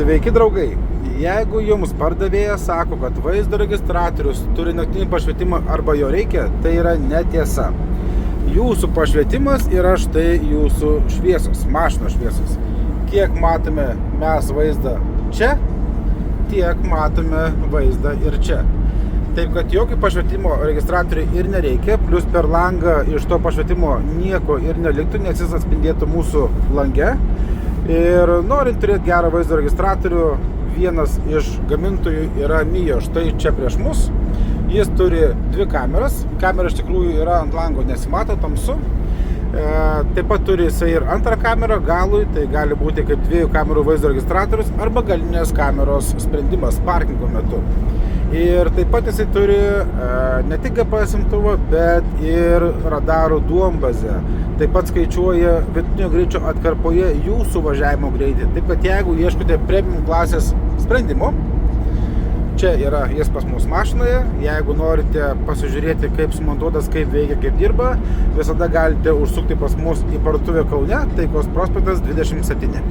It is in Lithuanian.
Sveiki draugai, jeigu jums pardavėjas sako, kad vaizdo registratorius turi naktinį pašvietimą arba jo reikia, tai yra netiesa. Jūsų pašvietimas yra štai jūsų šviesos, mašinos šviesos. Kiek matome mes vaizdą čia, tiek matome vaizdą ir čia. Taip, kad jokio pašvietimo registratoriui ir nereikia, plus per langą iš to pašvietimo nieko ir neliktų, nes jis atspindėtų mūsų lange. Ir norint turėti gerą vaizdo registratorių, vienas iš gamintojų yra Mio, štai čia prieš mus. Jis turi dvi kameras. Kamera iš tikrųjų yra ant lango, nesimato, tamsu. Taip pat turi jisai ir antrą kamerą galui, tai gali būti kaip 2 kamerų vaizdo registratorius arba galinės kameros sprendimas parkingo metu. Ir taip pat jisai turi ne tik GPS imtuvą, bet ir radarų duombazę. Taip pat skaičiuoja vidutinio greičio atkarpoje jūsų važiavimo greitį. Taip kad jeigu ieškote premium klasės sprendimo, čia yra jis pas mus mašinoje. Jeigu norite pasižiūrėti, kaip sumontuotas, kaip veikia, kaip dirba, visada galite užsukti pas mus į parduotuvę Kaune, Taikos prospektas 27.